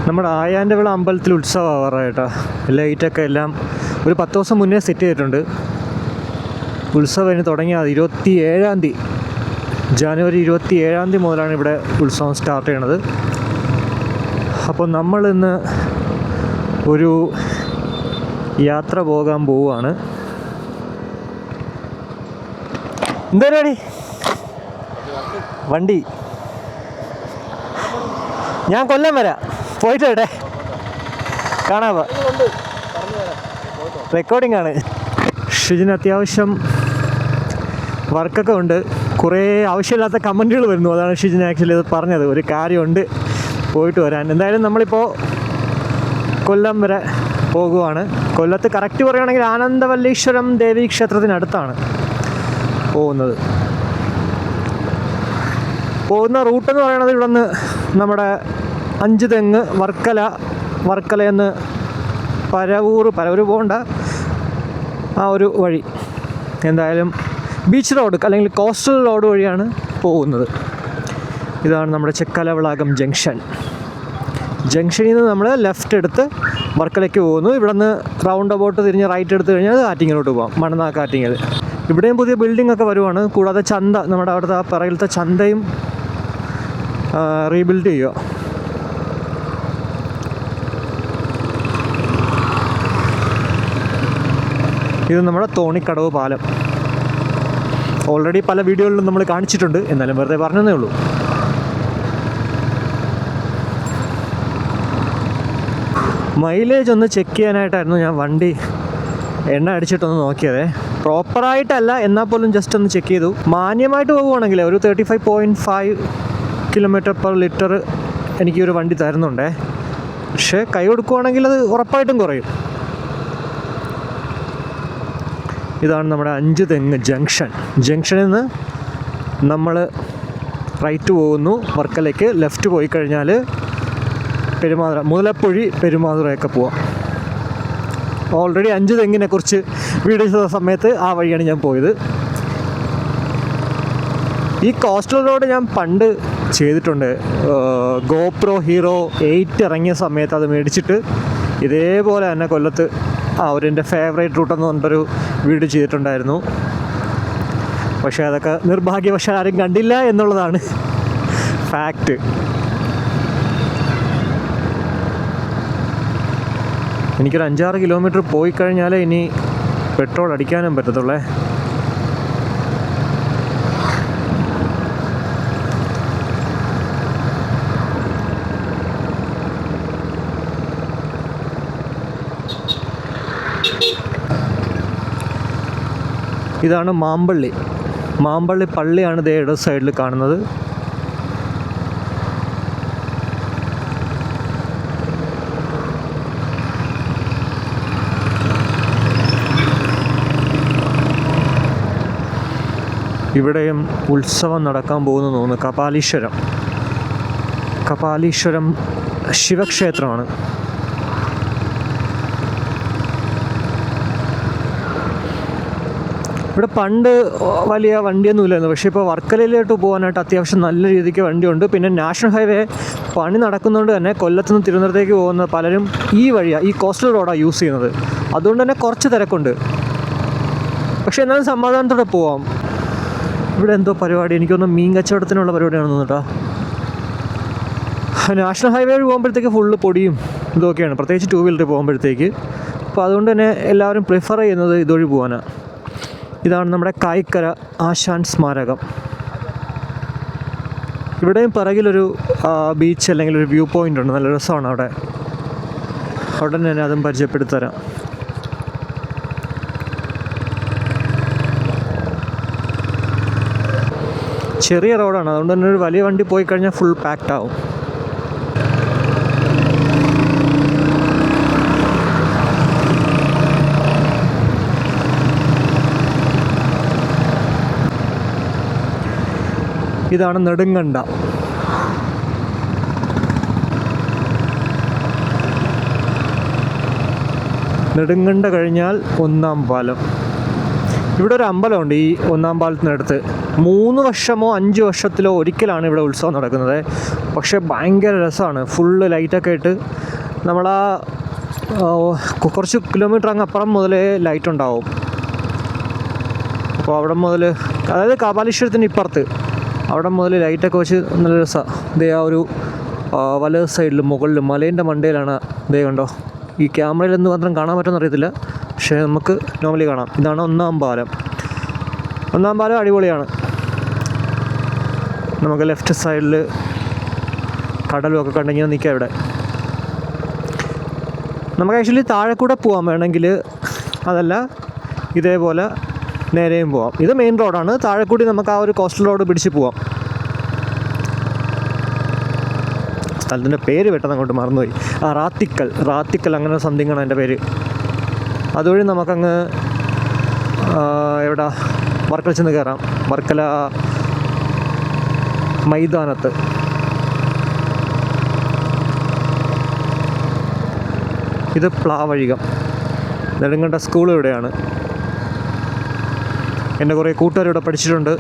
നമ്മുടെ ആയാൻ്റെ അമ്പലത്തിൽ ഉത്സവം ആവാറായിട്ടാ. ലൈറ്റൊക്കെ എല്ലാം ഒരു 10 ദിവസം മുന്നേ സെറ്റ് ചെയ്തിട്ടുണ്ട്. ഉത്സവം ഇനി തുടങ്ങിയത് 27-ാം തീയതി, ജനുവരി 27-ാം തീയതി മുതലാണ് ഇവിടെ ഉത്സവം സ്റ്റാർട്ട് ചെയ്യണത്. അപ്പോൾ നമ്മളിന്ന് ഒരു യാത്ര പോകാൻ പോവുകയാണ്. എന്താ പരിപാടി? വണ്ടി ഞാൻ കൊല്ലം വരാം, പോയിട്ട് വരട്ടെ, കാണാമോ? റെക്കോർഡിംഗ് ആണ്. ഷിജിന് അത്യാവശ്യം വർക്കൊക്കെ ഉണ്ട്. കുറേ ആവശ്യമില്ലാത്ത കമൻറ്റുകൾ വരുന്നു. അതാണ് ഷിജിന് ആക്ച്വലി ഇത് പറഞ്ഞത്. ഒരു കാര്യമുണ്ട്, പോയിട്ട് വരാൻ. എന്തായാലും നമ്മളിപ്പോൾ കൊല്ലം വരെ പോകുവാണ്. കൊല്ലത്ത് കറക്റ്റ് പറയുകയാണെങ്കിൽ ആനന്ദവല്ലീശ്വരം ദേവീ ക്ഷേത്രത്തിനടുത്താണ് പോകുന്നത്. പോകുന്ന റൂട്ടെന്ന് പറയുന്നത് ഇവിടെ നിന്ന് നമ്മുടെ 5 തെങ്ങ്, വർക്കലയെന്ന് പരവൂർ പോകണ്ട ആ ഒരു വഴി. എന്തായാലും ബീച്ച് റോഡ് അല്ലെങ്കിൽ കോസ്റ്റൽ റോഡ് വഴിയാണ് പോകുന്നത്. ഇതാണ് നമ്മുടെ ചെക്കലവളാകം ജംഗ്ഷനിൽ നിന്ന് നമ്മൾ ലെഫ്റ്റ് എടുത്ത് വർക്കലയ്ക്ക് പോകുന്നു. ഇവിടെ നിന്ന് റൗണ്ട് അബൌട്ട് തിരിഞ്ഞ് റൈറ്റ് എടുത്ത് കഴിഞ്ഞാൽ ആറ്റിങ്ങിലോട്ട് പോകാം, മണനാക്കാറ്റിങ്ങൽ. ഇവിടെയും പുതിയ ബിൽഡിംഗ് ഒക്കെ വരുവാണ്. കൂടാതെ ചന്ത, നമ്മുടെ അവിടുത്തെ ആ പിറകിലത്തെ ചന്തയും റീബിൽഡ് ചെയ്യുക. ഇത് നമ്മുടെ തോണിക്കടവ് പാലം. ഓൾറെഡി പല വീഡിയോകളിലും നമ്മൾ കാണിച്ചിട്ടുണ്ട്, എന്നാലും വെറുതെ പറഞ്ഞതേ ഉള്ളൂ. മൈലേജ് ഒന്ന് ചെക്ക് ചെയ്യാനായിട്ടായിരുന്നു ഞാൻ വണ്ടി എണ്ണ അടിച്ചിട്ടൊന്ന് നോക്കിയതേ. പ്രോപ്പറായിട്ടല്ല, എന്നാൽ പോലും ജസ്റ്റ് ഒന്ന് ചെക്ക് ചെയ്തു. മാന്യമായിട്ട് പോകുവാണെങ്കിൽ ഒരു 35.5 km/L എനിക്കൊരു വണ്ടി തരുന്നുണ്ടേ. പക്ഷേ കൈ കൊടുക്കുവാണെങ്കിൽ അത് ഉറപ്പായിട്ടും കുറയും. ഇതാണ് നമ്മുടെ 5 തെങ്ങ് ജംഗ്ഷനിൽ നിന്ന് നമ്മൾ റൈറ്റ് പോകുന്നു വർക്കലയ്ക്ക്. ലെഫ്റ്റ് പോയി കഴിഞ്ഞാൽ മുതലപ്പൊഴി പെരുമാതുറയൊക്കെ പോവാം. ഓൾറെഡി 5 തെങ്ങിനെ കുറിച്ച് വീഡിയോ ചെയ്ത സമയത്ത് ആ വഴിയാണ് ഞാൻ പോയത്. ഈ കോസ്റ്റൽ റോഡ് ഞാൻ പണ്ട് ചെയ്തിട്ടുണ്ട്. ഗോപ്രോ ഹീറോ 8 ഇറങ്ങിയ സമയത്ത് അത് മേടിച്ചിട്ട് ഇതേപോലെ തന്നെ കൊല്ലത്ത് എൻ്റെ ഫേവറേറ്റ് റൂട്ടെന്ന് പറഞ്ഞിട്ടൊരു വീഡിയോ ചെയ്തിട്ടുണ്ടായിരുന്നു. പക്ഷേ അതൊക്കെ നിർഭാഗ്യവശാൽ ആരും കണ്ടില്ല എന്നുള്ളതാണ് ഫാക്റ്റ്. എനിക്കൊരു 5-6 കിലോമീറ്റർ പോയി കഴിഞ്ഞാലേ ഇനി പെട്രോൾ അടിക്കാനും പറ്റത്തുള്ളേ. ഇതാണ് മാമ്പള്ളി പള്ളിയാണ് ദേ ഇടത് സൈഡിൽ കാണുന്നത്. ഇവിടെയും ഉത്സവം നടക്കാൻ പോകുന്നു തോന്നുന്നു. കപാലീശ്വരം ശിവക്ഷേത്രമാണ്. ഇവിടെ പണ്ട് വലിയ വണ്ടിയൊന്നുമില്ലായിരുന്നു. പക്ഷേ ഇപ്പോൾ വർക്കലയിലോട്ട് പോകാനായിട്ട് അത്യാവശ്യം നല്ല രീതിക്ക് വണ്ടിയുണ്ട്. പിന്നെ നാഷണൽ ഹൈവേ പണി നടക്കുന്നതുകൊണ്ട് തന്നെ കൊല്ലത്തുനിന്ന് തിരുവനന്തപുരത്തേക്ക് പോകുന്ന പലരും ഈ വഴിയാണ്, ഈ കോസ്റ്റൽ റോഡാണ് യൂസ് ചെയ്യുന്നത്. അതുകൊണ്ട് തന്നെ കുറച്ച് തിരക്കുണ്ട്. പക്ഷേ എന്നാലും സമാധാനത്തോടെ പോവാം. ഇവിടെ എന്തോ പരിപാടി, എനിക്കൊന്ന് മീൻ കച്ചവടത്തിനുള്ള പരിപാടിയാണെന്ന് കേട്ടോ. നാഷണൽ ഹൈവേ വഴി പോകുമ്പോഴത്തേക്ക് ഫുള്ള് പൊടിയും ഇതൊക്കെയാണ്, പ്രത്യേകിച്ച് 2 വീലർ പോകുമ്പോഴത്തേക്ക്. അപ്പോൾ അതുകൊണ്ട് തന്നെ എല്ലാവരും പ്രിഫർ ചെയ്യുന്നത് ഇതുവഴി പോകാനാണ്. ഇതാണ് നമ്മുടെ കായിക്കര ആശാൻ സ്മാരകം. ഇവിടെയും പിറകിലൊരു ബീച്ച് അല്ലെങ്കിൽ ഒരു വ്യൂ പോയിൻ്റ് ഉണ്ട്, നല്ല രസമാണ് അവിടെ. ഉടനെ തന്നെ അതും പരിചയപ്പെടുത്തരാം. ചെറിയ റോഡാണ്, അതുകൊണ്ട് തന്നെ ഒരു വലിയ വണ്ടി പോയി കഴിഞ്ഞാൽ ഫുൾ പാക്ഡ് ആവും. ഇതാണ് നെടുങ്കണ്ട. നെടുങ്കണ്ട കഴിഞ്ഞാൽ 1-ാം പാലം. ഇവിടെ ഒരു അമ്പലമുണ്ട് ഈ 1-ാം പാലത്തിനടുത്ത്. 3 വർഷമോ 5 വർഷത്തിലോ ഒരിക്കലാണ് ഇവിടെ ഉത്സവം നടക്കുന്നത്. പക്ഷേ ഭയങ്കര രസമാണ്. ഫുള്ള് ലൈറ്റൊക്കെ ഇട്ട് നമ്മളാ കുറച്ച് കിലോമീറ്റർ അങ്ങ് അപ്പുറം മുതലേ ലൈറ്റ് ഉണ്ടാവും. അപ്പോൾ അവിടെ മുതൽ, അതായത് കപാലീശ്വരത്തിന് ഇപ്പുറത്ത് അവിടെ മുതൽ ലൈറ്റൊക്കെ വെച്ച് നല്ല രസമാണ്. ഇതേ ആ ഒരു വലത് സൈഡിൽ മുകളിൽ മലേൻ്റെ മണ്ടയിലാണ്. ഇതേ കണ്ടോ, ഈ ക്യാമറയിൽ എന്ത് മാത്രം കാണാൻ പറ്റുമെന്ന് അറിയത്തില്ല, പക്ഷേ നമുക്ക് നോർമലി കാണാം. ഇതാണ് ഒന്നാം പാലം. ഒന്നാം പാലം അടിപൊളിയാണ്. നമുക്ക് ലെഫ്റ്റ് സൈഡിൽ കടലും ഒക്കെ കണ്ടിങ്ങനെ നിൽക്കാം ഇവിടെ. നമുക്ക് ആക്ച്വലി താഴെ കൂടെ പോകാം വേണമെങ്കിൽ, അതല്ല ഇതേപോലെ നേരെയും പോവാം. ഇത് മെയിൻ റോഡാണ്. താഴെ കൂടി നമുക്ക് ആ ഒരു കോസ്റ്റൽ റോഡ് പിടിച്ച് പോവാം. സ്ഥലത്തിൻ്റെ പേര് പെട്ടെന്ന് അങ്ങോട്ട് മറന്നുപോയി. റാത്തിക്കൽ അങ്ങനെ സംതിങ് ആണ് എൻ്റെ പേര്. അതുവഴി നമുക്കങ്ങ് എവിടെ വർക്കല ചെന്ന് കയറാം. വർക്കല മൈതാനത്ത്. ഇത് പ്ലാവഴികം. നെടുങ്കണ്ട സ്കൂൾ ഇവിടെയാണ്. എൻ്റെ കുറേ കൂട്ടുകാരിവിടെ പഠിച്ചിട്ടുണ്ട്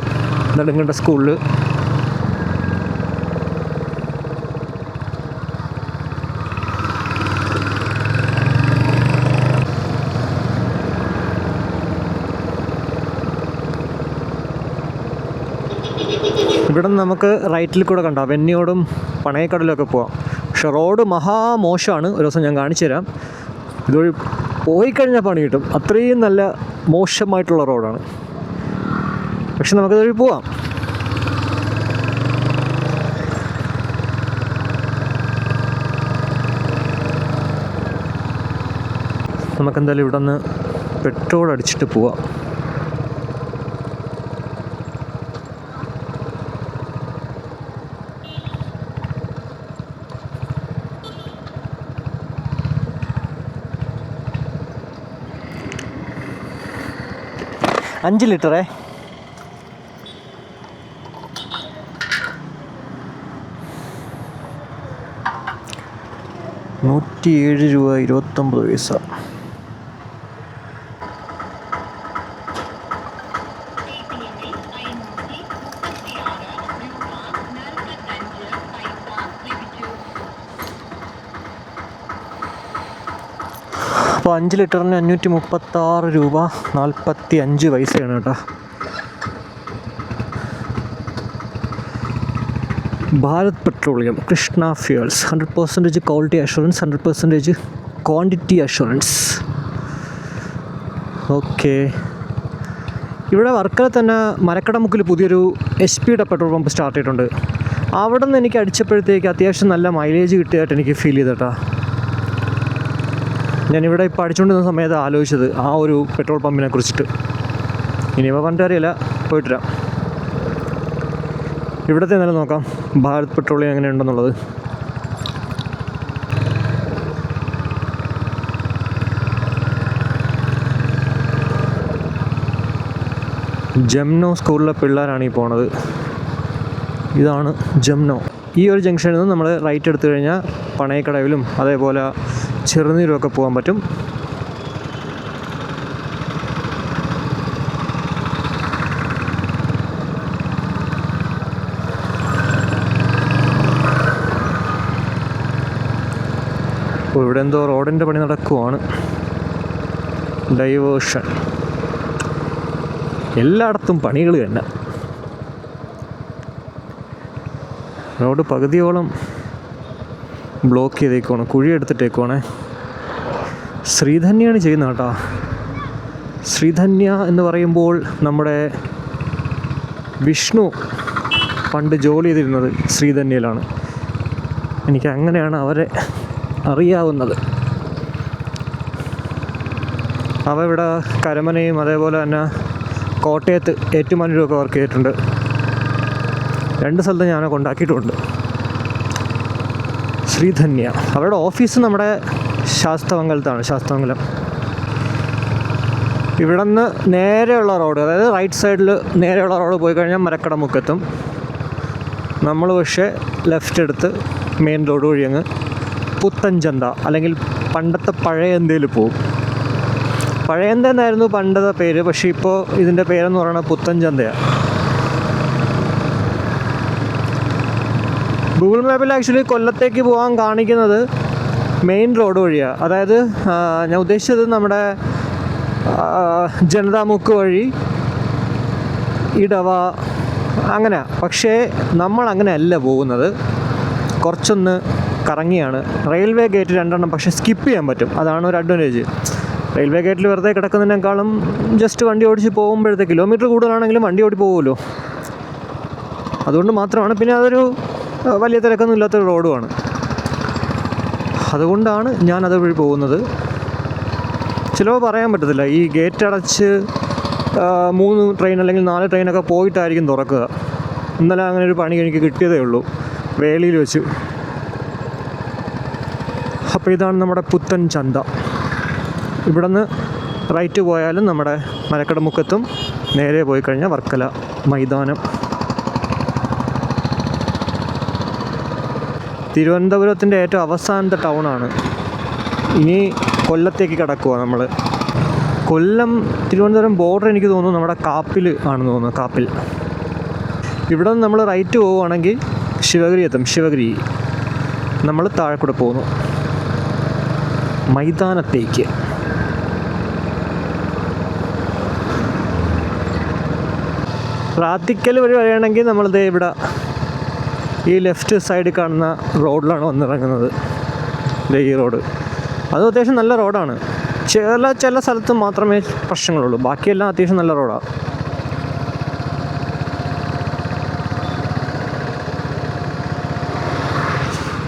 നെടുങ്കണ്ട സ്കൂളിൽ. ഇവിടെ നിന്ന് നമുക്ക് റൈറ്റിൽ കൂടെ കണ്ടാം വെന്നിയോടും പണയക്കടലൊക്കെ പോവാം. പക്ഷെ റോഡ് മഹാമോശമാണ്. ഒരു ദിവസം ഞാൻ കാണിച്ചു തരാം. ഇതുവഴി പോയി കഴിഞ്ഞാൽ പണി കിട്ടും. അത്രയും നല്ല മോശമായിട്ടുള്ള റോഡാണ്. പക്ഷെ നമുക്കിതുവഴി പോവാം. നമുക്കെന്തായാലും ഇവിടെ നിന്ന് പെട്രോൾ അടിച്ചിട്ട് പോവാം. $5 ലിറ്ററേ. $107.29. അപ്പോൾ 5 ലിറ്ററിന് $536.45 കേട്ടോ. Bharat petroleum, Krishna fuels, 100% quality assurance, 100% quantity assurance. Okay. ഇവിടെ വർക്കല തന്നെ മരക്കടമുക്കിൽ പുതിയൊരു HP പെട്രോൾ പമ്പ് സ്റ്റാർട്ട് ചെയ്തിട്ടുണ്ട്. അവിടെ നിന്ന് എനിക്ക് അടിച്ചപ്പോഴത്തേക്ക് അത്യാവശ്യം നല്ല മൈലേജ് കിട്ടിയതായിട്ട് എനിക്ക് ഫീൽ ചെയ്തിട്ടാ. ഞാനിവിടെ ഇപ്പോൾ അടിച്ചുകൊണ്ടിരുന്ന സമയത്ത് ആലോചിച്ചത് ആ ഒരു പെട്രോൾ പമ്പിനെ കുറിച്ചിട്ട്. ഇനിയിപ്പോൾ പറഞ്ഞിട്ട് അറിയില്ല, പോയിട്ട് വരാം. ഇവിടുത്തെ എന്തായാലും നോക്കാം ഭാരത് പെട്രോളിയം എങ്ങനെയുണ്ടെന്നുള്ളത്. ജംനോ സ്കൂളിലെ പിള്ളേരാണ് ഈ പോണത്. ഇതാണ് ജംനോ. ഈ ഒരു ജംഗ്ഷനിൽ നിന്ന് നമ്മൾ റൈറ്റ് എടുത്തു കഴിഞ്ഞാൽ പണയക്കടവിലും അതേപോലെ ചെറുനീരുമൊക്കെ പോകാൻ പറ്റും. അപ്പോൾ ഇവിടെ എന്തോ റോഡിൻ്റെ പണി നടക്കുവാണ്. ഡൈവേർഷൻ. എല്ലായിടത്തും പണികൾ തന്നെ. റോഡ് പകുതിയോളം ബ്ലോക്ക് ചെയ്തേക്കുവാണ്, കുഴി എടുത്തിട്ടേക്കുവാണേ. ശ്രീധന്യാണ് ചെയ്യുന്നത് കേട്ടോ. ശ്രീധന്യ എന്ന് പറയുമ്പോൾ നമ്മുടെ വിഷ്ണു പണ്ട് ജോലി ചെയ്തിരുന്നത് ശ്രീധന്യയിലാണ്. എനിക്ക് അങ്ങനെയാണ് അവരെ അറിയാവുന്നത്. അവ ഇവിടെ കരമനയും അതേപോലെ തന്നെ കോട്ടയത്ത് ഏറ്റുമാനൂരൊക്കെ വർക്ക് ചെയ്തിട്ടുണ്ട്. 2 സ്ഥലത്ത് ഞാനെ കൊണ്ടാക്കിയിട്ടുമുണ്ട്. ശ്രീധന്യ അവരുടെ ഓഫീസ് നമ്മുടെ ശാസ്തമംഗലം. ഇവിടെ നിന്ന് നേരെയുള്ള റോഡ്, അതായത് റൈറ്റ് സൈഡിൽ നേരെയുള്ള റോഡ് പോയി കഴിഞ്ഞാൽ മരക്കടമുക്കെത്തും. നമ്മൾ പക്ഷേ ലെഫ്റ്റ് എടുത്ത് മെയിൻ റോഡ് വഴി അങ്ങ് പുത്തൻചന്ത അല്ലെങ്കിൽ പണ്ടത്തെ പഴയന്തയിൽ പോവും. പഴയന്ത എന്നായിരുന്നു പണ്ടത്തെ പേര്, പക്ഷേ ഇപ്പോൾ ഇതിൻ്റെ പേരെന്ന് പറയുന്നത് പുത്തൻചന്തയാണ്. ഗൂഗിൾ മാപ്പിൽ ആക്ച്വലി കൊല്ലത്തേക്ക് പോകാൻ കാണിക്കുന്നത് മെയിൻ റോഡ് വഴിയാണ്. അതായത് ഞാൻ ഉദ്ദേശിച്ചത് നമ്മുടെ ജനതാമുക്ക് വഴി ഇടവ അങ്ങനെ. പക്ഷേ നമ്മൾ അങ്ങനെയല്ല പോകുന്നത്, കുറച്ചൊന്ന് കറങ്ങിയാണ്. റെയിൽവേ ഗേറ്റ് 2 പക്ഷേ സ്കിപ്പ് ചെയ്യാൻ പറ്റും, അതാണ് ഒരു അഡ്വാൻറ്റേജ്. റെയിൽവേ ഗേറ്റിൽ വെറുതെ കിടക്കുന്നതിനേക്കാളും ജസ്റ്റ് വണ്ടി ഓടിച്ച് പോകുമ്പോഴത്തെ കിലോമീറ്റർ കൂടുതലാണെങ്കിലും വണ്ടി ഓടി പോകുമല്ലോ, അതുകൊണ്ട് മാത്രമാണ്. പിന്നെ അതൊരു വലിയ തിരക്കൊന്നും ഇല്ലാത്തൊരു റോഡുമാണ്, അതുകൊണ്ടാണ് ഞാനത് വഴി പോകുന്നത്. ചിലപ്പോൾ പറയാൻ പറ്റത്തില്ല, ഈ ഗേറ്റ് അടച്ച് 3 ട്രെയിൻ അല്ലെങ്കിൽ 4 ട്രെയിനൊക്കെ പോയിട്ടായിരിക്കും തുറക്കുക. ഇന്നലെ അങ്ങനെ ഒരു പണി എനിക്ക് കിട്ടിയതേ ഉള്ളൂ വേളിയിൽ വെച്ച്. അപ്പോൾ ഇതാണ് നമ്മുടെ പുത്തൻ ചന്ത. ഇവിടെ നിന്ന് റൈറ്റ് പോയാലും നമ്മുടെ മരക്കടമുക്കെത്തും, നേരെ പോയി കഴിഞ്ഞാൽ വർക്കല മൈതാനം. തിരുവനന്തപുരത്തിൻ്റെ ഏറ്റവും അവസാനത്തെ ടൗണാണ്. ഇനി കൊല്ലത്തേക്ക് കിടക്കുക നമ്മൾ. കൊല്ലം തിരുവനന്തപുരം ബോർഡർ എനിക്ക് തോന്നുന്നു നമ്മുടെ കാപ്പിൽ ആണെന്ന് തോന്നുന്നു, കാപ്പിൽ. ഇവിടെ നിന്ന് നമ്മൾ റൈറ്റ് പോവുകയാണെങ്കിൽ ശിവഗിരി എത്തും. ശിവഗിരി നമ്മൾ താഴെ കൂടെ പോകുന്നു മൈതാനത്തേക്ക്. റാത്തിക്കൽ വഴി വരികയാണെങ്കിൽ നമ്മളിത് ഇവിടെ ഈ ലെഫ്റ്റ് സൈഡിൽ കാണുന്ന റോഡിലാണ് വന്നിറങ്ങുന്നത്. ഈ റോഡ് അത് അത്യാവശ്യം നല്ല റോഡാണ്. ചില സ്ഥലത്ത് മാത്രമേ പ്രശ്നങ്ങളുള്ളൂ, ബാക്കിയെല്ലാം അത്യാവശ്യം നല്ല റോഡാണ്.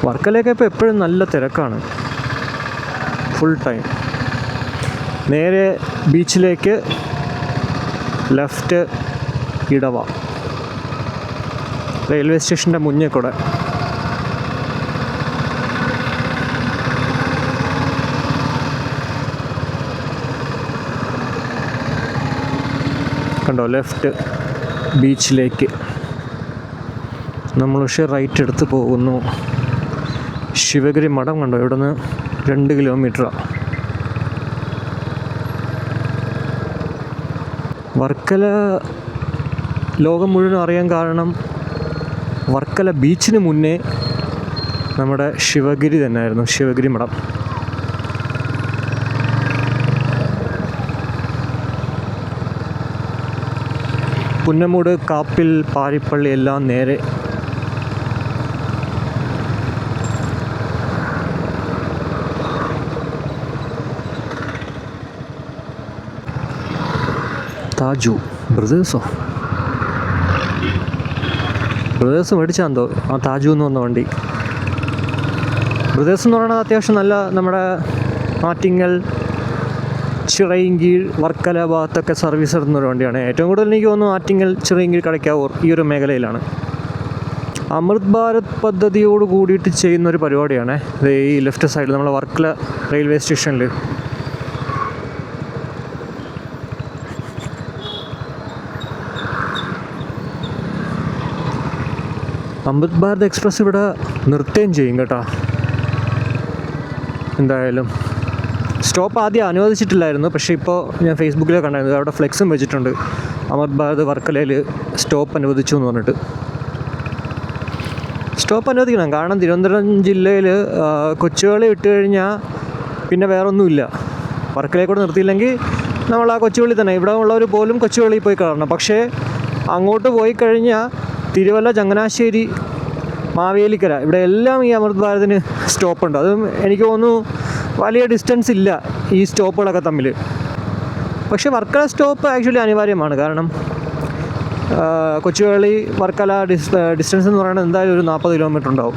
വർക്കലയൊക്കെ ഇപ്പോൾ എപ്പോഴും നല്ല തിരക്കാണ്, ഫുൾ ടൈം. നേരെ ബീച്ചിലേക്ക് ലെഫ്റ്റ് ഇടവ, റെയിൽവേ സ്റ്റേഷൻ്റെ മുന്നേ കൂടെ. കണ്ടോ, ലെഫ്റ്റ് ബീച്ചിലേക്ക്. നമ്മൾ പക്ഷേ റൈറ്റ് എടുത്ത് പോകുന്നു. ശിവഗിരി മഠം കണ്ടോ, ഇവിടെ നിന്ന് 2 കിലോമീറ്ററാണ്. വർക്കല ലോകം മുഴുവൻ അറിയാൻ കാരണം വർക്കല ബീച്ചിന് മുന്നേ നമ്മുടെ ശിവഗിരി തന്നെയായിരുന്നു, ശിവഗിരി മഠം. പുന്നമൂട്, കാപ്പിൽ, പാരിപ്പള്ളി എല്ലാം നേരെ. താജു ബ്രദേഴ്സ് മേടിച്ചാന്തോ ആ താജു എന്ന് വന്ന വണ്ടി. ബ്രദേഴ്സ് എന്ന് പറയുന്നത് അത്യാവശ്യം നല്ല നമ്മുടെ ആറ്റിങ്ങൽ, ചിറയിൻകീഴ്, വർക്കല ഭാഗത്തൊക്കെ സർവീസ് നടത്തുന്നൊരു വണ്ടിയാണ്. ഏറ്റവും കൂടുതൽ എനിക്ക് തോന്നുന്നു ആറ്റിങ്ങൽ, ചിറയിൻകീഴ്, കടയ്ക്കാവൂർ ഈ ഒരു മേഖലയിലാണ്. അമൃത് ഭാരത് പദ്ധതിയോട് കൂടിയിട്ട് ചെയ്യുന്നൊരു പരിപാടിയാണ് ഈ ലെഫ്റ്റ് സൈഡിൽ നമ്മളെ വർക്കല റെയിൽവേ സ്റ്റേഷനിൽ. അമൃത് ഭാരത് എക്സ്പ്രസ് ഇവിടെ നിർത്തുകയും ചെയ്യും കേട്ടോ. എന്തായാലും സ്റ്റോപ്പ് ആദ്യം അനുവദിച്ചിട്ടില്ലായിരുന്നു, പക്ഷേ ഇപ്പോൾ ഞാൻ ഫേസ്ബുക്കിൽ കണ്ടായിരുന്നു, അവിടെ ഫ്ലെക്സും വെച്ചിട്ടുണ്ട്, അമൃത് ഭാരത് വർക്കലയിൽ സ്റ്റോപ്പ് അനുവദിച്ചു എന്ന് പറഞ്ഞിട്ട്. സ്റ്റോപ്പ് അനുവദിക്കണം, കാരണം തിരുവനന്തപുരം ജില്ലയിൽ കൊച്ചുവേളി വിട്ട് കഴിഞ്ഞാൽ പിന്നെ വേറൊന്നുമില്ല. വർക്കലയിൽ കൂടെ നിർത്തിയില്ലെങ്കിൽ നമ്മൾ ആ കൊച്ചുവേളി തന്നെ, ഇവിടെ ഉള്ളവർ പോലും കൊച്ചുവേളിയിൽ പോയി കയറണം. പക്ഷേ അങ്ങോട്ട് പോയി കഴിഞ്ഞാൽ തിരുവല്ല, ചങ്ങനാശ്ശേരി, മാവേലിക്കര ഇവിടെ എല്ലാം ഈ അമൃത് ഭാരതിന് സ്റ്റോപ്പുണ്ട്. അതും എനിക്ക് തോന്നുന്നു വലിയ ഡിസ്റ്റൻസ് ഇല്ല ഈ സ്റ്റോപ്പുകളൊക്കെ തമ്മിൽ. പക്ഷേ വർക്കല സ്റ്റോപ്പ് ആക്ച്വലി അനിവാര്യമാണ്, കാരണം കൊച്ചുവേളി വർക്കല ഡിസ്റ്റൻസ് എന്ന് പറയുന്നത് എന്തായാലും ഒരു 40 കിലോമീറ്റർ ഉണ്ടാവും.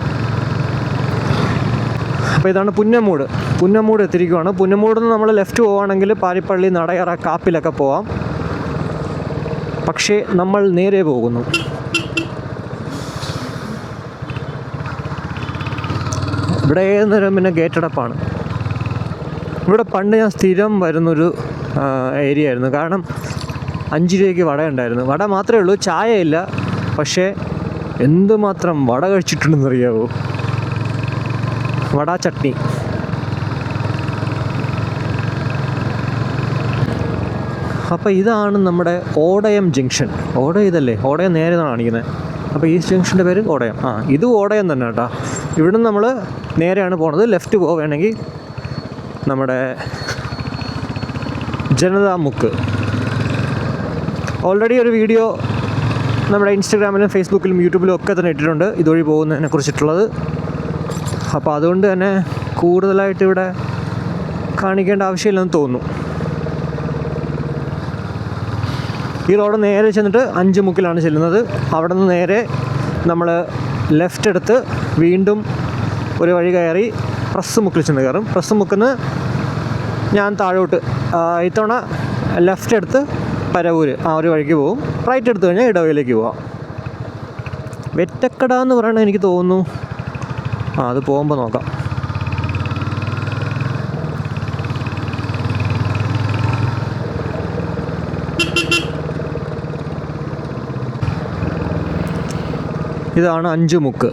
അപ്പോൾ ഇതാണ് പുന്നമൂട് എത്തിയിരിക്കുകയാണ്. പുന്നമൂടിൽ നിന്ന് നമ്മൾ ലെഫ്റ്റ് പോവുകയാണെങ്കിൽ പാരിപ്പള്ളി, നടയറ, കാപ്പിലൊക്കെ പോവാം. പക്ഷേ നമ്മൾ നേരെ പോകുന്നു. ഇവിടെ ഏത് നേരം പിന്നെ ഗേറ്റ് അടപ്പാണ്. ഇവിടെ പണ്ട് ഞാൻ സ്ഥിരം വരുന്നൊരു ഏരിയ ആയിരുന്നു, കാരണം 5 രൂപയ്ക്ക് വട ഉണ്ടായിരുന്നു. വട മാത്രമേ ഉള്ളൂ, ചായ ഇല്ല. പക്ഷേ എന്തുമാത്രം വട കഴിച്ചിട്ടുണ്ടെന്നറിയാവോ, വട ചട്നി. അപ്പോൾ ഇതാണ് നമ്മുടെ ഓടയം ജംഗ്ഷൻ. ഓടയം ഇതല്ലേ, ഓടയം നേരെ കാണിക്കുന്നത്. അപ്പോൾ ഈസ്റ്റ് ജംഗ്ഷൻ്റെ പേര് ഓടയം. ഇത് ഓടയം തന്നെ കേട്ടോ. ഇവിടുന്ന് നമ്മൾ നേരെയാണ് പോണത്. ലെഫ്റ്റ് പോവുകയാണെങ്കിൽ നമ്മുടെ ജനതാ മുക്ക്. ഓൾറെഡി ഒരു വീഡിയോ നമ്മുടെ ഇൻസ്റ്റാഗ്രാമിലും ഫേസ്ബുക്കിലും യൂട്യൂബിലും ഒക്കെ തന്നെ ഇട്ടിട്ടുണ്ട് ഇതുവഴി പോകുന്നതിനെ കുറിച്ചിട്ടുള്ളത്. അപ്പോൾ അതുകൊണ്ട് തന്നെ കൂടുതലായിട്ട് ഇവിടെ കാണിക്കേണ്ട ആവശ്യമില്ലെന്ന് തോന്നുന്നു. ഈ റോഡ് നേരെ ചെന്നിട്ട് 5 മുക്കിലാണ് ചെല്ലുന്നത്. അവിടെ നിന്ന് നേരെ നമ്മൾ ലെഫ്റ്റ് എടുത്ത് വീണ്ടും ഒരു വഴി കയറി പ്രസ് മുക്കിൽ ചെന്ന് കയറും. പ്രസ് മുക്കിന്ന് ഞാൻ താഴോട്ട് ഇത്തവണ ലെഫ്റ്റ് എടുത്ത് പരവൂർ ഒരു വഴിക്ക് പോകും. റൈറ്റ് എടുത്ത് കഴിഞ്ഞാൽ ഇടവയിലേക്ക് പോവാം. വെറ്റക്കട എന്ന് പറയണത് എനിക്ക് തോന്നുന്നു അത് പോകുമ്പോൾ നോക്കാം. ഇതാണ് 5 മുക്ക്.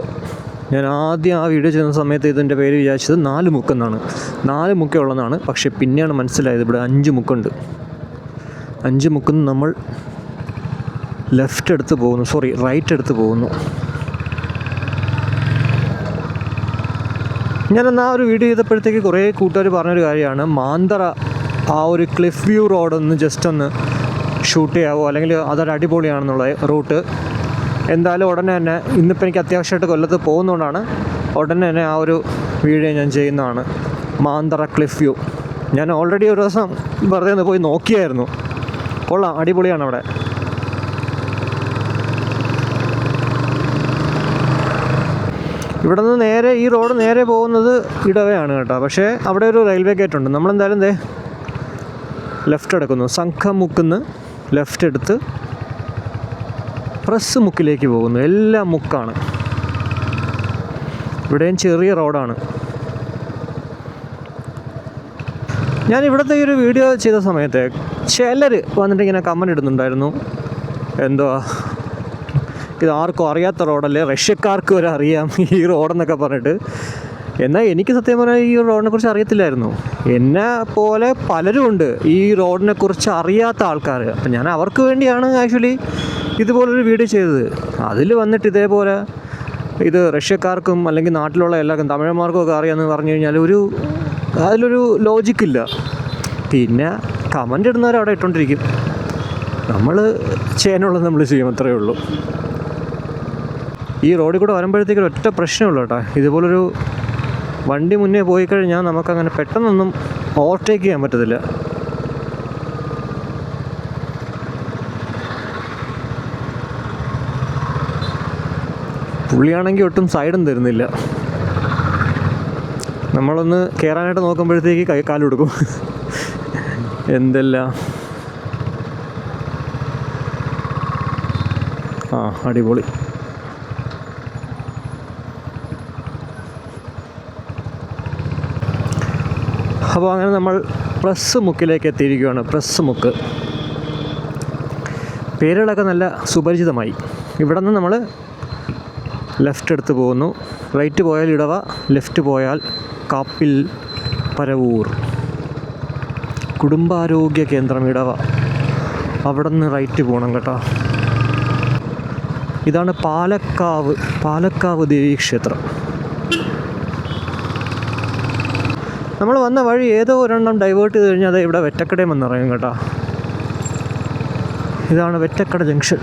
ഞാൻ ആദ്യം വീഡിയോ ചെയ്യുന്ന സമയത്ത് ഇതിൻ്റെ പേര് വിചാരിച്ചത് 4 മുക്കെന്നാണ്. 4 മുക്കേ ഉള്ളതാണ്. പക്ഷേ പിന്നെയാണ് മനസ്സിലായത് ഇവിടെ 5 മുക്കുണ്ട്. 5 മുക്കിന്ന് നമ്മൾ ലെഫ്റ്റ് എടുത്ത് പോകുന്നു, റൈറ്റ് എടുത്ത് പോകുന്നു. ഞാനെന്നാ ഒരു വീഡിയോ ചെയ്തപ്പോഴത്തേക്ക് കുറേ കൂട്ടുകാർ പറഞ്ഞൊരു കാര്യമാണ്, മാന്തറ ഒരു ക്ലിഫ് വ്യൂ റോഡൊന്ന് ജസ്റ്റ് ഒന്ന് ഷൂട്ട് ചെയ്യാവോ, അല്ലെങ്കിൽ അതൊരു അടിപൊളിയാണെന്നുള്ള റൂട്ട്. എന്തായാലും ഉടനെ തന്നെ ഇന്നിപ്പോൾ എനിക്ക് അത്യാവശ്യമായിട്ട് കൊല്ലത്ത് പോകുന്നതുകൊണ്ടാണ് ഉടനെ തന്നെ ഒരു വീഡിയോ ഞാൻ ചെയ്യുന്നതാണ്. മാന്തറ ക്ലിഫ് വ്യൂ ഞാൻ ഓൾറെഡി ഒരു ദിവസം വെറുതെ ഒന്ന് പോയി നോക്കിയായിരുന്നു. കൊള്ളാം, അടിപൊളിയാണ് അവിടെ. ഇവിടെ നിന്ന് നേരെ ഈ റോഡ് നേരെ പോകുന്നത് ഇടവയാണ് കേട്ടോ. പക്ഷേ അവിടെ ഒരു റെയിൽവേ ഗേറ്റ് ഉണ്ട്. നമ്മളെന്തായാലും ലെഫ്റ്റ് എടുക്കുന്നു. സംഘമുക്കിന്ന് ലെഫ്റ്റ് എടുത്ത് പ്രസ് മുക്കിലേക്ക് പോകുന്നു. എല്ലാം മുക്കാണ്. ഇവിടെയും ചെറിയ റോഡാണ്. ഞാൻ ഇവിടുത്തെ ഒരു വീഡിയോ ചെയ്ത സമയത്ത് ചിലർ വന്നിട്ട് ഇങ്ങനെ കമൻ്റ് ഇടുന്നുണ്ടായിരുന്നു, എന്തുവാ ഇത് ആർക്കും അറിയാത്ത റോഡല്ലേ, റഷ്യക്കാർക്ക് വരെ അറിയാം ഈ റോഡെന്നൊക്കെ പറഞ്ഞിട്ട്. എന്നാൽ എനിക്ക് സത്യം പറഞ്ഞാൽ ഈ റോഡിനെ കുറിച്ച് അറിയത്തില്ലായിരുന്നു. എന്നെ പോലെ പലരും ഉണ്ട് ഈ റോഡിനെ കുറിച്ച് അറിയാത്ത ആൾക്കാർ. അപ്പം ഞാൻ അവർക്ക് വേണ്ടിയാണ് ആക്ച്വലി ഇതുപോലൊരു വീഡിയോ ചെയ്തത്. അതിൽ വന്നിട്ട് ഇതേപോലെ ഇത് റഷ്യക്കാർക്കും അല്ലെങ്കിൽ നാട്ടിലുള്ള എല്ലാവർക്കും തമിഴന്മാർക്കും ഒക്കെ അറിയാമെന്ന് പറഞ്ഞു കഴിഞ്ഞാൽ അതിലൊരു ലോജിക്കില്ല. പിന്നെ കമൻ്റ് ഇടുന്നവർ അവിടെ ഇട്ടുകൊണ്ടിരിക്കും. നമ്മൾ ചെയ്യാനുള്ളത് നമ്മൾ ചെയ്യും, അത്രയേ ഉള്ളൂ. ഈ റോഡിൽ കൂടെ വരുമ്പോഴത്തേക്കും ഒറ്റ പ്രശ്നമുള്ളൂ കേട്ടോ. ഇതുപോലൊരു വണ്ടി മുന്നേ പോയി കഴിഞ്ഞാൽ നമുക്കങ്ങനെ പെട്ടെന്നൊന്നും ഓവർടേക്ക് ചെയ്യാൻ പറ്റത്തില്ല. പുള്ളിയാണെങ്കിൽ ഒട്ടും സൈഡും തരുന്നില്ല. നമ്മളൊന്ന് കയറാനായിട്ട് നോക്കുമ്പോഴത്തേക്ക് കാലെടുക്കും. എന്തെല്ലാം അടിപൊളി. അപ്പോൾ അങ്ങനെ നമ്മൾ പ്രസ് മുക്കിലേക്ക് എത്തിയിരിക്കുകയാണ്. പ്രസ് മുക്ക് പേരുകളൊക്കെ നല്ല സുപരിചിതമായി. ഇവിടെ നിന്ന് നമ്മൾ ലെഫ്റ്റ് എടുത്ത് പോകുന്നു. റൈറ്റ് പോയാൽ ഇടവ, ലെഫ്റ്റ് പോയാൽ കാപ്പിൽ പരവൂർ കുടുംബാരോഗ്യ കേന്ദ്രം ഇടവ. അവിടെ നിന്ന് റൈറ്റ് പോകണം കേട്ടോ. ഇതാണ് പാലക്കാവ് ദേവീക്ഷേത്രം. നമ്മൾ വന്ന വഴി ഏതോ ഒരെണ്ണം ഡൈവേർട്ട് ചെയ്ത് കഴിഞ്ഞാൽ അത് ഇവിടെ വെറ്റക്കടയും വന്നിറങ്ങും കേട്ടോ. ഇതാണ് വെറ്റക്കട ജംഗ്ഷൻ.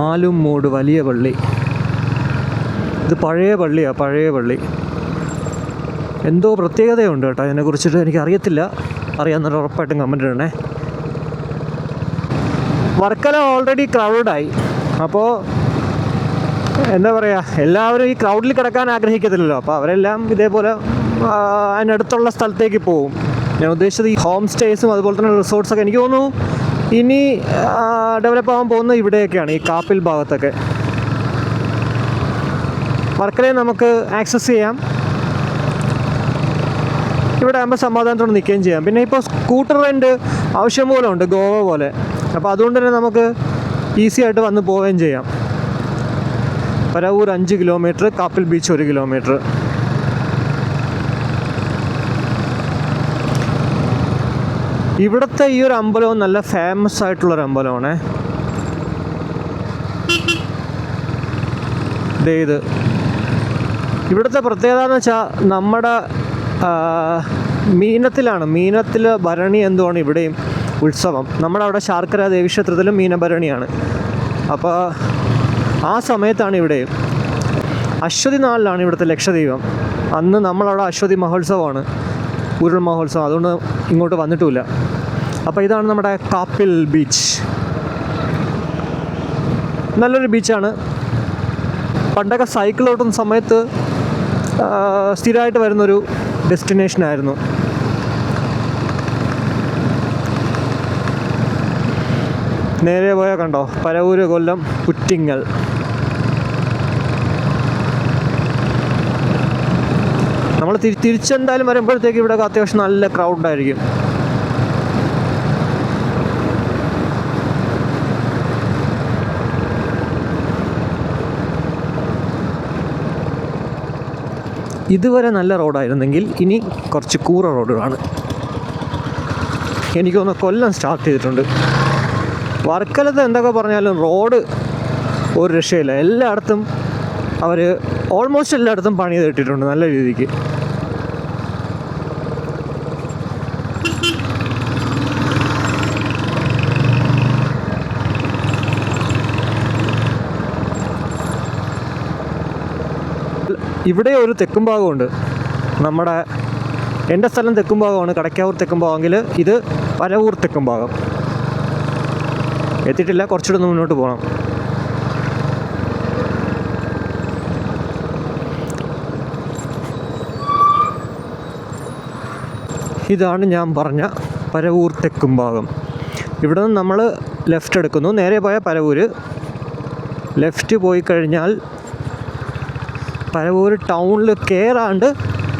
ആലുംമൂട് വലിയ പള്ളി. ഇത് പഴയ പള്ളി. എന്തോ പ്രത്യേകതയുണ്ട് കേട്ടോ അതിനെക്കുറിച്ചിട്ട്. എനിക്ക് അറിയത്തില്ല. അറിയാവുന്നവർ ഉറപ്പായിട്ടും കമൻ്റ് ഇടണേ. വർക്കല ഓൾറെഡി ക്രൗഡായി. അപ്പോൾ എന്താ പറയുക, എല്ലാവരും ഈ ക്രൗഡിൽ കിടക്കാൻ ആഗ്രഹിക്കത്തില്ലല്ലോ. അപ്പോൾ അവരെല്ലാം ഇതേപോലെ അതിനടുത്തുള്ള സ്ഥലത്തേക്ക് പോകും. ഞാൻ ഉദ്ദേശിച്ചത് ഈ ഹോം സ്റ്റേസും അതുപോലെ തന്നെ റിസോർട്ട്സൊക്കെ എനിക്ക് തോന്നുന്നു ഇനി ഡെവലപ്പ് ആകാൻ പോകുന്നത് ഇവിടെയൊക്കെയാണ്, ഈ കാപ്പിൽ ഭാഗത്തൊക്കെ. വർക്കലയെ നമുക്ക് ആക്സസ് ചെയ്യാം. ഇവിടെ ആകുമ്പോൾ സമാധാനത്തോടെ നിൽക്കുകയും ചെയ്യാം. പിന്നെ ഇപ്പോൾ സ്കൂട്ടർ റെൻ്റ് ആവശ്യം പോലെ ഉണ്ട്, ഗോവ പോലെ. അപ്പോൾ അതുകൊണ്ട് തന്നെ നമുക്ക് ഈസി ആയിട്ട് വന്ന് പോവുകയും ചെയ്യാം. Paravur 5 kilometre, Kappil beach 1 kilometre. ഇവിടുത്തെ ഈ ഒരു അമ്പലവും നല്ല ഫേമസ് ആയിട്ടുള്ളൊരു അമ്പലമാണ്. ഇത് ഇവിടുത്തെ പ്രത്യേകത എന്ന് വെച്ചാൽ നമ്മുടെ മീനത്തിൽ ഭരണി എന്തുവാണ് ഇവിടെയും ഉത്സവം. നമ്മുടെ അവിടെ ശാർക്കര ദേവീക്ഷേത്രത്തിലും മീനഭരണിയാണ്. അപ്പോൾ ആ സമയത്താണ് ഇവിടെയും. അശ്വതി നാളിലാണ് ഇവിടുത്തെ ലക്ഷദീപം. അന്ന് നമ്മളവിടെ അശ്വതി മഹോത്സവമാണ്, ഉരുൾ മഹോത്സവം. അതുകൊണ്ട് ഇങ്ങോട്ട് വന്നിട്ടുമില്ല. അപ്പോൾ ഇതാണ് നമ്മുടെ കാപ്പിൽ ബീച്ച്. നല്ലൊരു ബീച്ചാണ്. പണ്ടൊക്കെ സൈക്കിൾ ഓട്ടുന്ന സമയത്ത് സ്ഥിരമായിട്ട് വരുന്നൊരു ഡെസ്റ്റിനേഷനായിരുന്നു. നേരെ പോയാൽ കണ്ടോ പരവൂര്, കൊല്ലം, പുറ്റിങ്ങൽ. നമ്മൾ തിരിച്ചെന്തായാലും വരുമ്പോഴത്തേക്ക് ഇവിടെ അത്യാവശ്യം നല്ല ക്രൗഡായിരിക്കും. ഇതുവരെ നല്ല റോഡായിരുന്നെങ്കിൽ ഇനി കുറച്ച് കൂറ റോഡുകളാണ്. എനിക്ക് തോന്നുന്നു കൊല്ലം സ്റ്റാർട്ട് ചെയ്തിട്ടുണ്ട്. വർക്കലത്ത് എന്തൊക്കെ പറഞ്ഞാലും റോഡ് ഒരു രക്ഷയില്ല. എല്ലായിടത്തും അവർ ഓൾമോസ്റ്റ് എല്ലായിടത്തും പണി ചെയ്തിട്ടുണ്ട് നല്ല രീതിക്ക്. ഇവിടെ ഒരു തെക്കും ഭാഗമുണ്ട്. എൻ്റെ സ്ഥലം തെക്കും ഭാഗമാണ്, കടയ്ക്കാവൂർ തെക്കും ഭാഗമെങ്കിൽ ഇത് പരവൂർ തെക്കും ഭാഗം. എത്തിയിട്ടില്ല, കുറച്ചുകൂടെ മുന്നോട്ട് പോകണം. ഇതാണ് ഞാൻ പറഞ്ഞ പരവൂർ തെക്കും ഭാഗം. ഇവിടെ നിന്ന് നമ്മൾ ലെഫ്റ്റ് എടുക്കുന്നു. നേരെ പോയാൽ പരവൂർ. ലെഫ്റ്റ് പോയി കഴിഞ്ഞാൽ പരവൂർ ടൗണിൽ കയറാണ്ട്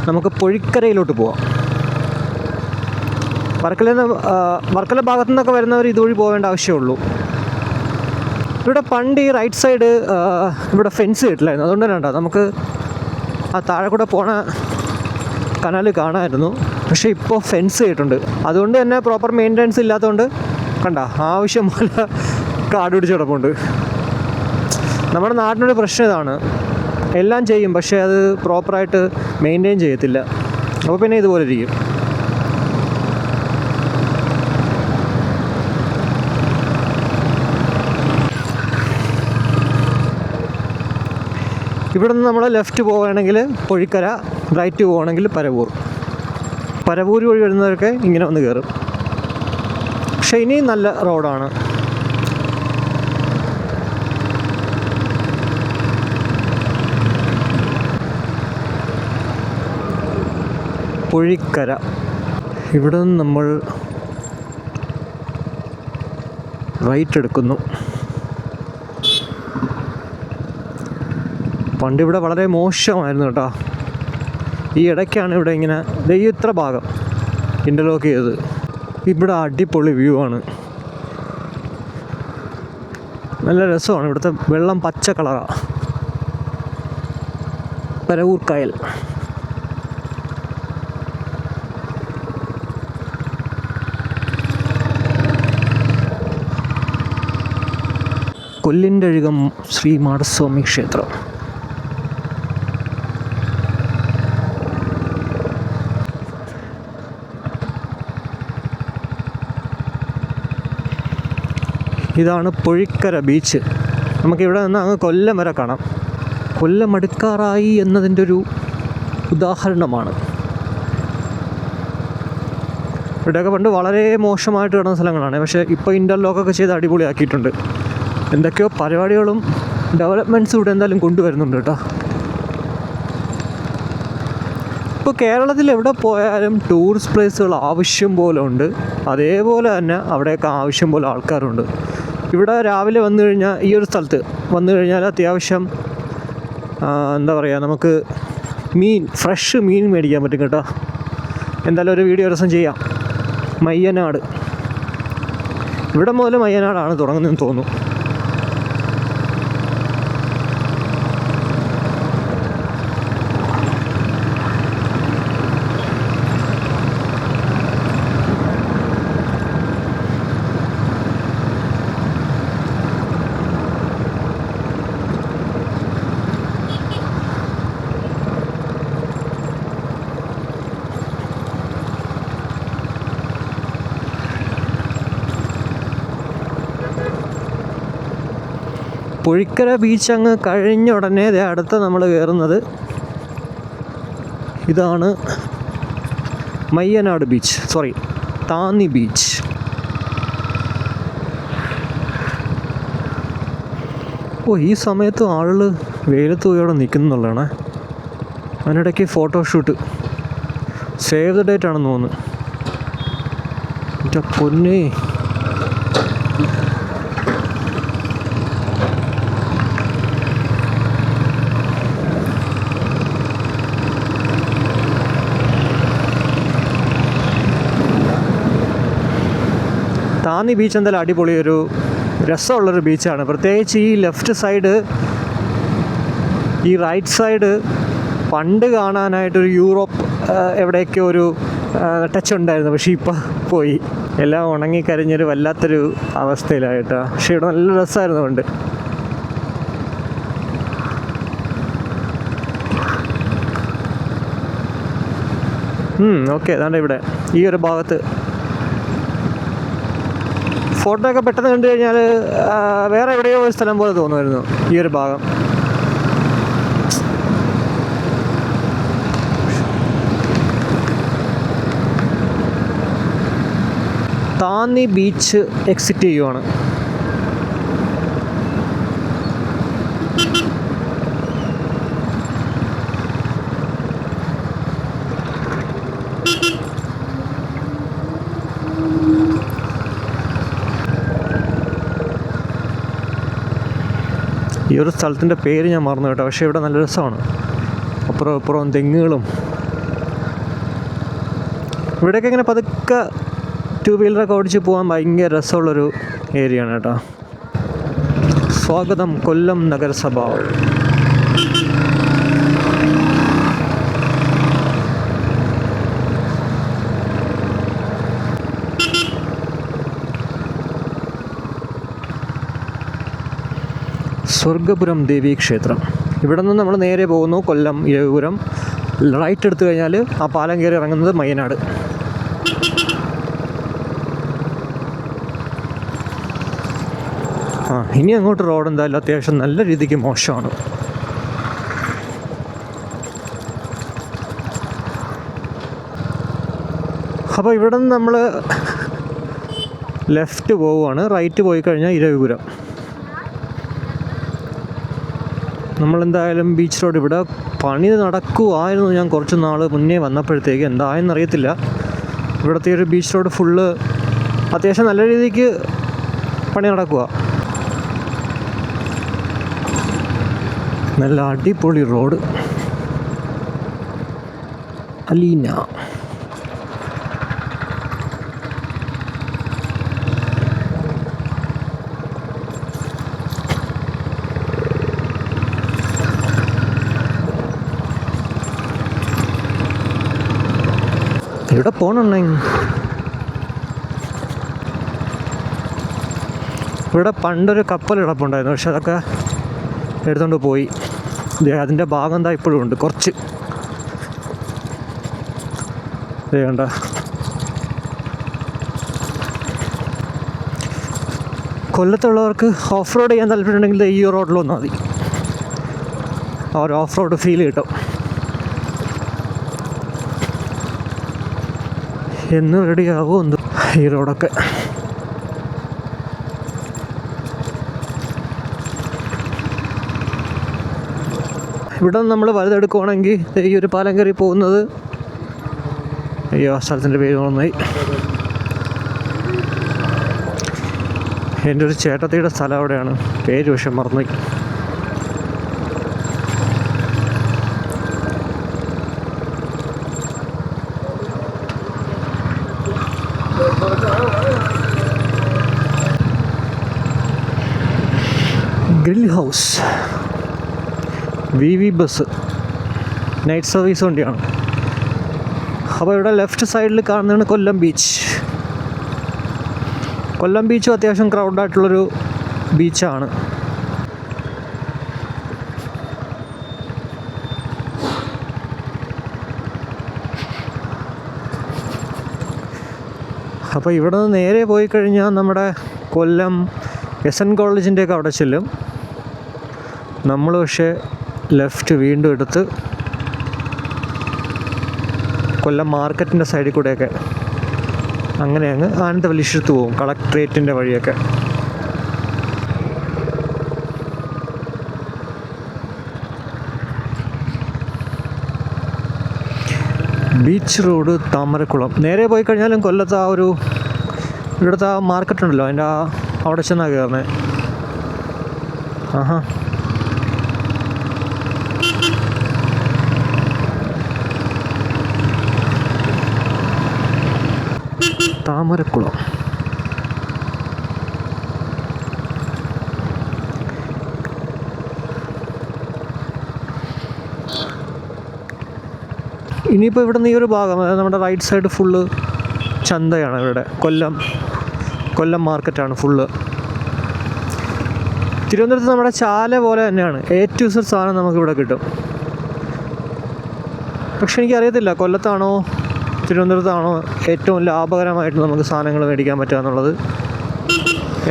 നമുക്ക് പൊഴിക്കരയിലോട്ട് പോവാം. വർക്കല ഭാഗത്തു നിന്നൊക്കെ വരുന്നവർ ഇതുവഴി പോകേണ്ട ആവശ്യമുള്ളൂ. ഇവിടെ പണ്ട് ഈ റൈറ്റ് സൈഡ് ഇവിടെ ഫെൻസ് കിട്ടില്ലായിരുന്നു. അതുകൊണ്ട് തന്നെ ഉണ്ടോ നമുക്ക് ആ താഴെ കൂടെ പോണ കനാൽ കാണാമായിരുന്നു. പക്ഷേ ഇപ്പോൾ ഫെൻസ് ചെയ്തിട്ടുണ്ട്. അതുകൊണ്ട് തന്നെ പ്രോപ്പർ മെയിൻ്റനൻസ് ഇല്ലാത്തതുകൊണ്ട് കണ്ട ആവശ്യം പോലെ കാട് പിടിച്ച് കിടപ്പുണ്ട്. നമ്മുടെ നാട്ടിനൊരു പ്രശ്നം ഇതാണ്, എല്ലാം ചെയ്യും പക്ഷേ അത് പ്രോപ്പറായിട്ട് മെയിൻറ്റെയിൻ ചെയ്യത്തില്ല. അപ്പോൾ പിന്നെ ഇതുപോലെ ഇരിക്കും. ഇവിടെ നിന്ന് നമ്മൾ ലെഫ്റ്റ് പോവുകയാണെങ്കിൽ പൊഴിക്കര, റൈറ്റ് പോവുകയാണെങ്കിൽ പരവൂർ. പരവൂർ വഴി വരുന്നവരൊക്കെ ഇങ്ങനെ വന്ന് കയറും. പക്ഷേ ഇനി നല്ല റോഡാണ്. പൊഴിക്കര. ഇവിടെ നിന്ന് നമ്മൾ റൈറ്റ് എടുക്കുന്നു. പണ്ടിവിടെ വളരെ മോശമായിരുന്നു കേട്ടോ. ഈ ഇടയ്ക്കാണ് ഇവിടെ ഇങ്ങനെ ഇത്ര ഭാഗം ഇൻ്റർലോക്ക് ചെയ്തത്. ഇവിടെ അടിപൊളി വ്യൂ ആണ്, നല്ല രസമാണ്. ഇവിടുത്തെ വെള്ളം പച്ച കളറാണ്. പരവൂർ കായൽ. കൊല്ലിൻ്റഴുകം ശ്രീ മാടസ്വാമി ക്ഷേത്രം. ഇതാണ് പൊഴിക്കര ബീച്ച്. നമുക്കിവിടെ നിന്ന് അങ്ങ് കൊല്ലം വരെ കാണാം. കൊല്ലം അടുക്കാറായി എന്നതിൻ്റെ ഒരു ഉദാഹരണമാണ്. ഇവിടെയൊക്കെ പണ്ട് വളരെ മോശമായിട്ട് കിടന്ന സ്ഥലങ്ങളാണ്. പക്ഷേ ഇപ്പോൾ ഇൻ്റർലോക്കൊക്കെ ചെയ്ത് അടിപൊളിയാക്കിയിട്ടുണ്ട്. എന്തൊക്കെയോ പരിപാടികളും ഡെവലപ്മെൻറ്റ്സും ഇവിടെ എന്തായാലും കൊണ്ടുവരുന്നുണ്ട് കേട്ടോ. ഇപ്പോൾ കേരളത്തിൽ എവിടെ പോയാലും ടൂറിസ്റ്റ് പ്ലേസുകൾ ആവശ്യം പോലെ ഉണ്ട്. അതേപോലെ തന്നെ അവിടെയൊക്കെ ആവശ്യം പോലെ ആൾക്കാരുണ്ട്. ഇവിടെ രാവിലെ വന്നു കഴിഞ്ഞാൽ ഈ ഒരു സ്ഥലത്ത് വന്നു കഴിഞ്ഞാൽ അത്യാവശ്യം എന്താ പറയുക, നമുക്ക് ഫ്രഷ് മീൻ മേടിക്കാൻ പറ്റും കേട്ടോ. എന്തായാലും ഒരു വീഡിയോ ദിവസം ചെയ്യാം. മയ്യനാട്, ഇവിടെ മുതൽ മയ്യനാടാണ് തുടങ്ങുന്നതെന്ന് തോന്നുന്നു. പുഴിക്കര ബീച്ച് അങ്ങ് കഴിഞ്ഞ ഉടനെ അടുത്ത നമ്മൾ കയറുന്നത് ഇതാണ് മയ്യനാട് ബീച്ച്, സോറി താന്നി ബീച്ച്. ഈ സമയത്ത് ആളുകൾ വെയിലത്ത് പോയി അവിടെ നിൽക്കുന്നുള്ളതാണ്. അതിനിടയ്ക്ക് ഫോട്ടോഷൂട്ട്, സേവ് ദ ഡേറ്റ് ആണെന്ന് തോന്നുന്നു. എൻ്റെ പൊന്നേ, താന്നി ബീച്ച് എന്തായാലും അടിപൊളിയൊരു രസമുള്ളൊരു ബീച്ചാണ്. പ്രത്യേകിച്ച് ഈ ലെഫ്റ്റ് സൈഡ്, ഈ റൈറ്റ് സൈഡ് പണ്ട് കാണാനായിട്ടൊരു യൂറോപ്പ് എവിടെയൊക്കെ ഒരു ടച്ച് ഉണ്ടായിരുന്നു. പക്ഷേ ഇപ്പം പോയി, എല്ലാം ഉണങ്ങിക്കരിഞ്ഞൊരു വല്ലാത്തൊരു അവസ്ഥയിലായിട്ടാണ്. പക്ഷേ ഇവിടെ നല്ല രസമായിരുന്നു പണ്ട്. ഓക്കെ, അതാണ്ട് ഇവിടെ ഈ ഒരു ഭാഗത്ത് ഫോട്ടോ ഒക്കെ പെട്ടെന്ന് കണ്ടു കഴിഞ്ഞാൽ വേറെ എവിടെയോ ഒരു സ്ഥലം പോലെ തോന്നുമായിരുന്നു ഈ ഒരു ഭാഗം. താന്നി ബീച്ച് എക്സിറ്റ് ചെയ്യുവാണ്. ഈ ഒരു സ്ഥലത്തിൻ്റെ പേര് ഞാൻ മറന്നു കേട്ടോ, പക്ഷേ ഇവിടെ നല്ല രസമാണ്. അപ്പുറം തെങ്ങുകളും. ഇവിടെയൊക്കെ ഇങ്ങനെ പതുക്കെ ടു വീലറൊക്കെ ഓടിച്ച് പോകാൻ ഭയങ്കര രസമുള്ളൊരു ഏരിയയാണ് കേട്ടോ. സ്വാഗതം കൊല്ലം നഗരസഭ. സ്വർഗപുരം ദേവീ ക്ഷേത്രം. ഇവിടെ നിന്ന് നമ്മൾ നേരെ പോകുന്നു കൊല്ലം ഇരവിപുരം. റൈറ്റ് എടുത്തു കഴിഞ്ഞാൽ ആ പാലം കയറി ഇറങ്ങുന്നത് മയ്യനാട്. ഇനി അങ്ങോട്ട് റോഡ് എന്തായാലും അത്യാവശ്യം നല്ല രീതിക്ക് മോശമാണ്. അപ്പോൾ ഇവിടെ നിന്ന് നമ്മൾ ലെഫ്റ്റ് പോവുകയാണ്. റൈറ്റ് പോയി കഴിഞ്ഞാൽ ഇരവിപുരം. നമ്മളെന്തായാലും ബീച്ച് റോഡ് ഇവിടെ പണി നടക്കുമായിരുന്നു. ഞാൻ കുറച്ച് നാൾ മുന്നേ വന്നപ്പോഴത്തേക്ക് എന്തായെന്നറിയത്തില്ല. ഇവിടുത്തെ ഒരു ബീച്ച് റോഡ് ഫുള്ള് അത്യാവശ്യം നല്ല രീതിക്ക് പണി നടക്കുക. നല്ല അടിപൊളി റോഡ്. അലീന. ഇവിടെ പോകണുണ്ടെ ഇവിടെ പണ്ടൊരു കപ്പൽ കിടപ്പുണ്ടായിരുന്നു, പക്ഷെ അതൊക്കെ എടുത്തുകൊണ്ട് പോയി. അതിൻ്റെ ഭാഗം എന്താ ഇപ്പോഴും ഉണ്ട് കുറച്ച്. വേണ്ട, കൊല്ലത്തുള്ളവർക്ക് ഓഫ് റോഡ് ചെയ്യാൻ താല്പര്യമുണ്ടെങ്കിൽ ഈ റോഡിൽ വന്നാൽ മതി. ആ ഒരു ഓഫ് റോഡ് ഫീൽ കിട്ടും. എന്ന് റെഡിയാവും എന്ത് ഈ റോഡൊക്കെ. ഇവിടെ നമ്മൾ വലുതെടുക്കുവാണെങ്കിൽ ഈ ഒരു പാലം കയറി പോകുന്നത്, അയ്യോ ആ സ്ഥലത്തിൻ്റെ പേര് മറന്നുപോയി. എൻ്റെ ഒരു ചേട്ടത്തിയുടെ സ്ഥലം അവിടെയാണ്, പേര് പക്ഷെ മറന്നുപോയി. Grill house V bus night service വണ്ടിയാണ്. അപ്പോൾ ഇവിടെ ലെഫ്റ്റ് സൈഡിൽ കാണുന്നതാണ് കൊല്ലം ബീച്ച്. കൊല്ലം ബീച്ചും അത്യാവശ്യം ക്രൗഡായിട്ടുള്ളൊരു ബീച്ചാണ്. അപ്പോൾ ഇവിടെ നിന്ന് നേരെ പോയി കഴിഞ്ഞാൽ നമ്മുടെ കൊല്ലം SN കോളേജിൻ്റെയൊക്കെ അവിടെ ചെല്ലും. നമ്മൾ പക്ഷേ ലെഫ്റ്റ് വീണ്ടും എടുത്ത് കൊല്ലം മാർക്കറ്റിൻ്റെ സൈഡിൽ കൂടെയൊക്കെ അങ്ങനെ അങ്ങ് ആനന്ദവല്ലീശ്വരത്ത് പോകും, കളക്ട്രേറ്റിൻ്റെ വഴിയൊക്കെ. Beach road Thamarakulam. നേരെ പോയി കഴിഞ്ഞാലും കൊല്ലത്ത് ആ ഒരു ഇവിടുത്തെ ആ മാർക്കറ്റ് ഉണ്ടല്ലോ, അതിൻ്റെ അവിടെ ചെന്നാണ് കയറുന്നത്. ആഹാ, താമരക്കുളം. ഇനിയിപ്പോൾ ഇവിടെ നിന്ന് ഈ ഒരു ഭാഗം, അതായത് നമ്മുടെ റൈറ്റ് സൈഡ് ഫുള്ള് ചന്തയാണ്. ഇവിടെ കൊല്ലം മാർക്കറ്റാണ് ഫുള്ള്. തിരുവനന്തപുരത്ത് നമ്മുടെ ചാല പോലെ തന്നെയാണ്, A to Z സാധനം നമുക്കിവിടെ കിട്ടും. പക്ഷെ എനിക്കറിയത്തില്ല കൊല്ലത്താണോ തിരുവനന്തപുരത്താണോ ഏറ്റവും ലാഭകരമായിട്ട് നമുക്ക് സാധനങ്ങൾ മേടിക്കാൻ പറ്റുക എന്നുള്ളത്.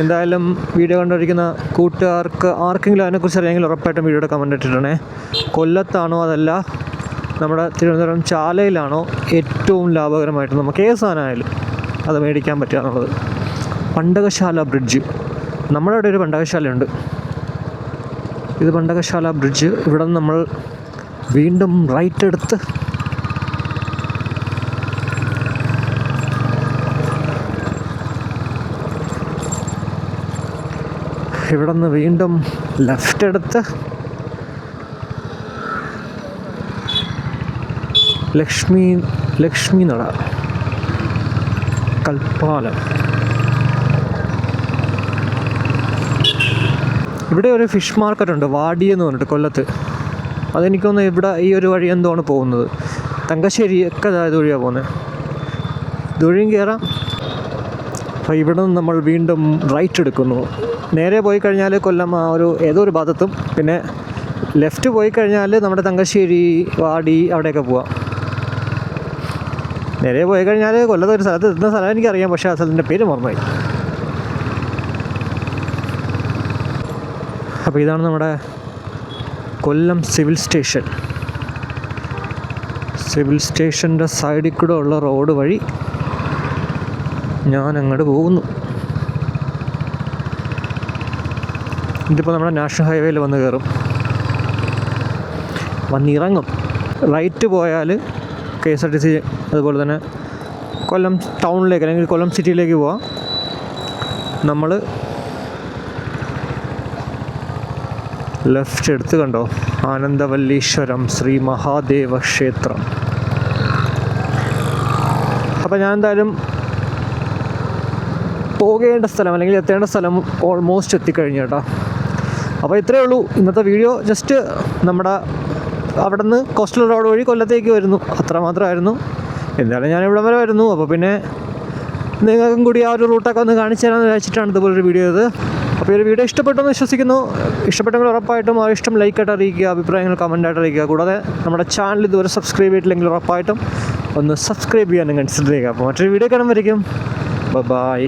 എന്തായാലും വീഡിയോ കണ്ടിരിക്കുന്ന കൂട്ടുകാർക്ക് ആർക്കെങ്കിലും അതിനെക്കുറിച്ച് അറിയാമെങ്കിൽ ഉറപ്പായിട്ടും വീഡിയോയുടെ കമൻറ്റ് ഇട്ടിട്ടുണ്ടേ. കൊല്ലത്താണോ അതല്ല നമ്മുടെ തിരുവനന്തപുരം ചാലയിലാണോ ഏറ്റവും ലാഭകരമായിട്ട് നമുക്ക് ഏത് സാധനമായാലും അത് മേടിക്കാൻ പറ്റുക എന്നുള്ളത്. പണ്ടകശാല ബ്രിഡ്ജ്, നമ്മുടെ അവിടെ ഒരു പണ്ടകശാലയുണ്ട്. ഇത് പണ്ടകശാല ബ്രിഡ്ജ്. ഇവിടെ നിന്ന് നമ്മൾ വീണ്ടും റൈറ്റ് എടുത്ത് ഇവിടെ നിന്ന് വീണ്ടും ലെഫ്റ്റ് എടുത്ത് ലക്ഷ്മി നട, കൽപ്പാലം. ഇവിടെ ഒരു ഫിഷ് മാർക്കറ്റ് ഉണ്ട്, വാടി എന്ന് പറഞ്ഞിട്ട്, കൊല്ലത്ത്. അതെനിക്കൊന്ന് ഇവിടെ ഈ ഒരു വഴി എന്താണ് പോകുന്നത്, തങ്കശ്ശേരി ഒക്കെ ഇതുവഴിയാണ് പോകുന്നത്. ഇതുവഴിയും കയറാം. അപ്പോൾ ഇവിടെ നിന്ന് നമ്മൾ വീണ്ടും റൈറ്റ് എടുക്കുന്നു. നേരെ പോയി കഴിഞ്ഞാൽ കൊല്ലം ആ ഒരു ഏതോ ഒരു ഭാഗത്തും, പിന്നെ ലെഫ്റ്റ് പോയി കഴിഞ്ഞാൽ നമ്മുടെ തങ്കശ്ശേരി, വാടി അവിടെയൊക്കെ പോവാം. നേരെ പോയി കഴിഞ്ഞാൽ കൊല്ലത്ത് ഒരു സ്ഥലത്ത് എത്തുന്ന സ്ഥലം എനിക്കറിയാം, പക്ഷേ ആ സ്ഥലത്തിൻ്റെ പേര് മറന്നുപോയി. അപ്പോൾ ഇതാണ് നമ്മുടെ കൊല്ലം സിവിൽ സ്റ്റേഷൻ. സിവിൽ സ്റ്റേഷൻ്റെ സൈഡിൽ കൂടെ ഉള്ള റോഡ് വഴി ഞാൻ അങ്ങോട്ട് പോകുന്നു. ഇതിപ്പോൾ നമ്മുടെ നാഷണൽ ഹൈവേയിൽ വന്ന് കയറും, വന്നിറങ്ങും. റൈറ്റ് പോയാൽ KSRTC, അതുപോലെ തന്നെ കൊല്ലം ടൗണിലേക്ക് അല്ലെങ്കിൽ കൊല്ലം സിറ്റിയിലേക്ക് പോവാം. നമ്മൾ ലെഫ്റ്റ് എടുത്ത് കണ്ടോ, ആനന്ദവല്ലീശ്വരം ശ്രീ മഹാദേവ ക്ഷേത്രം. അപ്പോൾ ഞാൻ എന്തായാലും പോകേണ്ട സ്ഥലം അല്ലെങ്കിൽ എത്തേണ്ട സ്ഥലം ഓൾമോസ്റ്റ് എത്തിക്കഴിഞ്ഞു കേട്ടോ. അപ്പോൾ ഇത്രയേ ഉള്ളൂ ഇന്നത്തെ വീഡിയോ. ജസ്റ്റ് നമ്മുടെ അവിടെ നിന്ന് കോസ്റ്റൽ റോഡ് വഴി കൊല്ലത്തേക്ക് വരുന്നു, അത്രമാത്രമായിരുന്നു. എന്തായാലും ഞാൻ ഇവിടെ വരെ വരുന്നു. അപ്പോൾ പിന്നെ നിങ്ങൾക്കും കൂടി ആ ഒരു റൂട്ടൊക്കെ ഒന്ന് കാണിച്ചു തരാമെന്ന് വിചാരിച്ചിട്ടാണ് ഇതുപോലൊരു വീഡിയോ ചെയ്തത്. അപ്പോൾ ഈ ഒരു വീഡിയോ ഇഷ്ടപ്പെട്ടെന്ന് വിശ്വസിക്കുന്നു. ഇഷ്ടപ്പെട്ടെങ്കിൽ ഉറപ്പായിട്ടും ആ ഇഷ്ടം ലൈക്കായിട്ട് അറിയിക്കുക, അഭിപ്രായങ്ങൾ കമൻറ്റായിട്ട് അറിയിക്കുക. കൂടാതെ നമ്മുടെ ചാനൽ ഇതുവരെ സബ്സ്ക്രൈബ് ചെയ്തിട്ടില്ലെങ്കിൽ ഉറപ്പായിട്ടും ഒന്ന് സബ്സ്ക്രൈബ് ചെയ്യാനും കൺസിഡർ ചെയ്യുക. അപ്പോൾ മറ്റൊരു വീഡിയോ കാണുമ്പോഴേക്കും ബൈ.